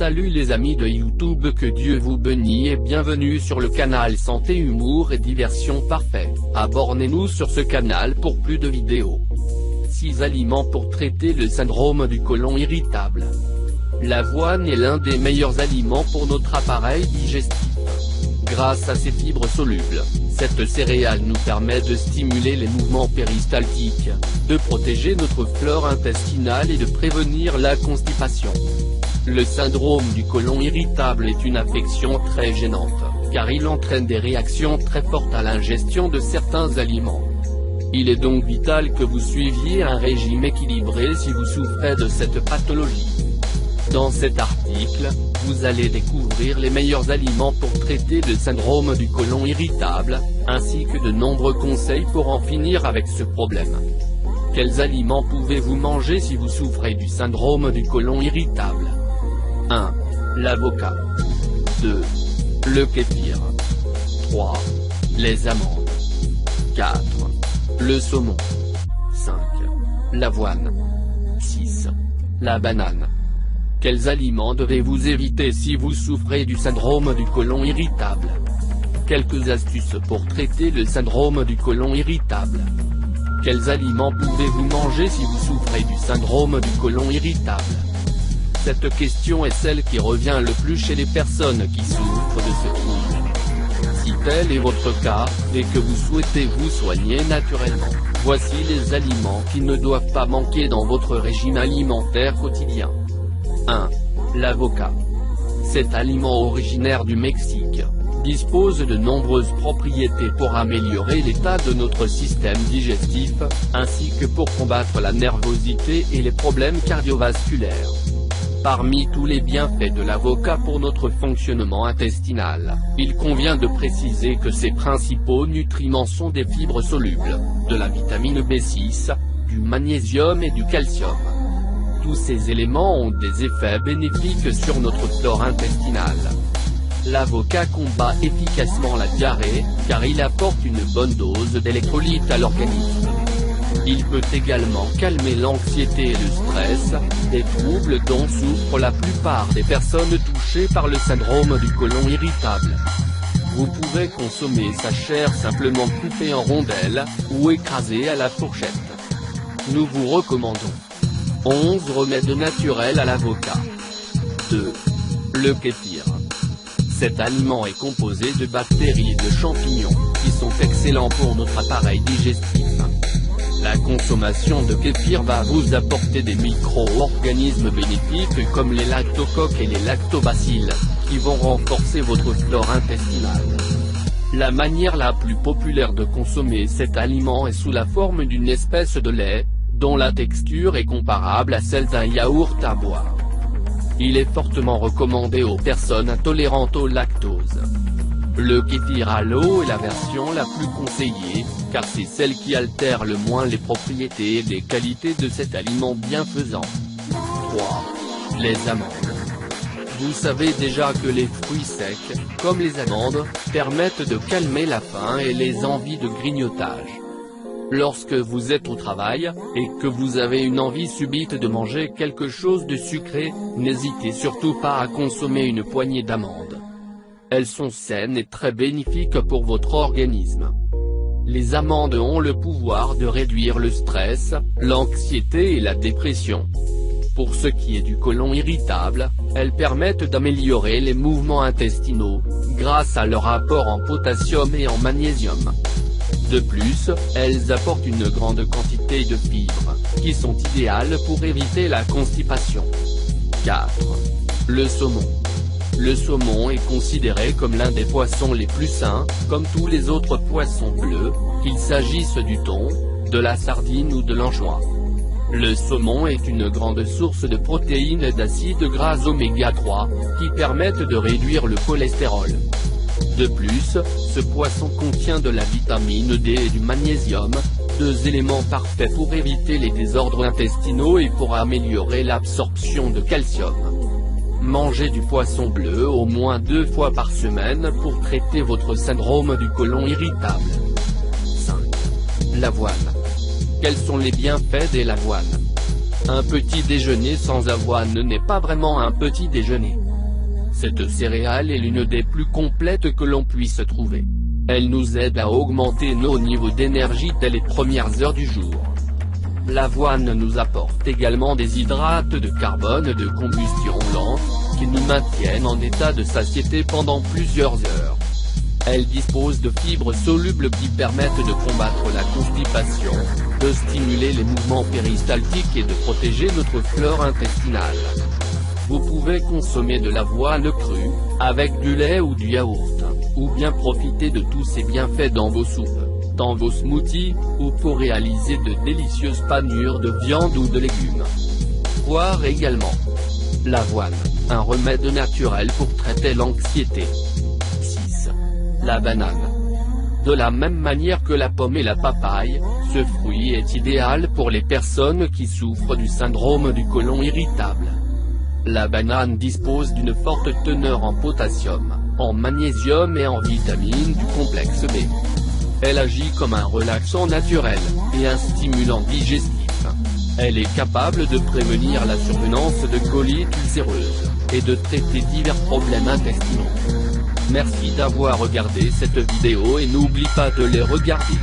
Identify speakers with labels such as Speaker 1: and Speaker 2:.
Speaker 1: Salut les amis de YouTube, que Dieu vous bénisse et bienvenue sur le canal Santé, Humour et Diversion Parfait. Abonnez-nous sur ce canal pour plus de vidéos. 6 aliments pour traiter le syndrome du côlon irritable. L'avoine est l'un des meilleurs aliments pour notre appareil digestif. Grâce à ses fibres solubles, cette céréale nous permet de stimuler les mouvements péristaltiques, de protéger notre flore intestinale et de prévenir la constipation. Le syndrome du côlon irritable est une affection très gênante, car il entraîne des réactions très fortes à l'ingestion de certains aliments. Il est donc vital que vous suiviez un régime équilibré si vous souffrez de cette pathologie. Dans cet article, vous allez découvrir les meilleurs aliments pour traiter le syndrome du côlon irritable, ainsi que de nombreux conseils pour en finir avec ce problème. Quels aliments pouvez-vous manger si vous souffrez du syndrome du côlon irritable? 1. L'avocat. 2. Le kéfir. 3. Les amandes. 4. Le saumon. 5. L'avoine. 6. La banane. Quels aliments devez-vous éviter si vous souffrez du syndrome du côlon irritable? Quelques astuces pour traiter le syndrome du côlon irritable. Quels aliments pouvez-vous manger si vous souffrez du syndrome du côlon irritable? Cette question est celle qui revient le plus chez les personnes qui souffrent de ce trouble. Si tel est votre cas, et que vous souhaitez vous soigner naturellement, voici les aliments qui ne doivent pas manquer dans votre régime alimentaire quotidien. 1. L'avocat. Cet aliment originaire du Mexique dispose de nombreuses propriétés pour améliorer l'état de notre système digestif, ainsi que pour combattre la nervosité et les problèmes cardiovasculaires. Parmi tous les bienfaits de l'avocat pour notre fonctionnement intestinal, il convient de préciser que ses principaux nutriments sont des fibres solubles, de la vitamine B6, du magnésium et du calcium. Tous ces éléments ont des effets bénéfiques sur notre flore intestinale. L'avocat combat efficacement la diarrhée, car il apporte une bonne dose d'électrolytes à l'organisme. Il peut également calmer l'anxiété et le stress, des troubles dont souffrent la plupart des personnes touchées par le syndrome du côlon irritable. Vous pouvez consommer sa chair simplement coupée en rondelles, ou écrasée à la fourchette. Nous vous recommandons 11 remèdes naturels à l'avocat. 2. Le kéfir. Cet aliment est composé de bactéries et de champignons, qui sont excellents pour notre appareil digestif. La consommation de kéfir va vous apporter des micro-organismes bénéfiques comme les lactocoques et les lactobacilles, qui vont renforcer votre flore intestinale. La manière la plus populaire de consommer cet aliment est sous la forme d'une espèce de lait, dont la texture est comparable à celle d'un yaourt à boire. Il est fortement recommandé aux personnes intolérantes au lactose. Le kéfir à l'eau est la version la plus conseillée, car c'est celle qui altère le moins les propriétés et les qualités de cet aliment bienfaisant. 3. Les amandes. Vous savez déjà que les fruits secs, comme les amandes, permettent de calmer la faim et les envies de grignotage. Lorsque vous êtes au travail, et que vous avez une envie subite de manger quelque chose de sucré, n'hésitez surtout pas à consommer une poignée d'amandes. Elles sont saines et très bénéfiques pour votre organisme. Les amandes ont le pouvoir de réduire le stress, l'anxiété et la dépression. Pour ce qui est du côlon irritable, elles permettent d'améliorer les mouvements intestinaux, grâce à leur apport en potassium et en magnésium. De plus, elles apportent une grande quantité de fibres, qui sont idéales pour éviter la constipation. 4. Le saumon. Le saumon est considéré comme l'un des poissons les plus sains, comme tous les autres poissons bleus, qu'il s'agisse du thon, de la sardine ou de l'anchois. Le saumon est une grande source de protéines et d'acides gras oméga 3, qui permettent de réduire le cholestérol. De plus, ce poisson contient de la vitamine D et du magnésium, 2 éléments parfaits pour éviter les désordres intestinaux et pour améliorer l'absorption de calcium. Mangez du poisson bleu au moins 2 fois par semaine pour traiter votre syndrome du côlon irritable. 5. L'avoine. Quels sont les bienfaits de l'avoine? Un petit déjeuner sans avoine n'est pas vraiment un petit déjeuner. Cette céréale est l'une des plus complètes que l'on puisse trouver. Elle nous aide à augmenter nos niveaux d'énergie dès les premières heures du jour. L'avoine nous apporte également des hydrates de carbone de combustion lente, qui nous maintiennent en état de satiété pendant plusieurs heures. Elle dispose de fibres solubles qui permettent de combattre la constipation, de stimuler les mouvements péristaltiques et de protéger notre flore intestinale. Vous pouvez consommer de l'avoine crue, avec du lait ou du yaourt, ou bien profiter de tous ces bienfaits dans vos soupes, dans vos smoothies, ou pour réaliser de délicieuses panures de viande ou de légumes. Voir également l'avoine, un remède naturel pour traiter l'anxiété. 6. La banane. De la même manière que la pomme et la papaye, ce fruit est idéal pour les personnes qui souffrent du syndrome du côlon irritable. La banane dispose d'une forte teneur en potassium, en magnésium et en vitamines du complexe B. Elle agit comme un relaxant naturel, et un stimulant digestif. Elle est capable de prévenir la survenance de colites ulcéreuses, et de traiter divers problèmes intestinaux. Merci d'avoir regardé cette vidéo et n'oublie pas de les regarder.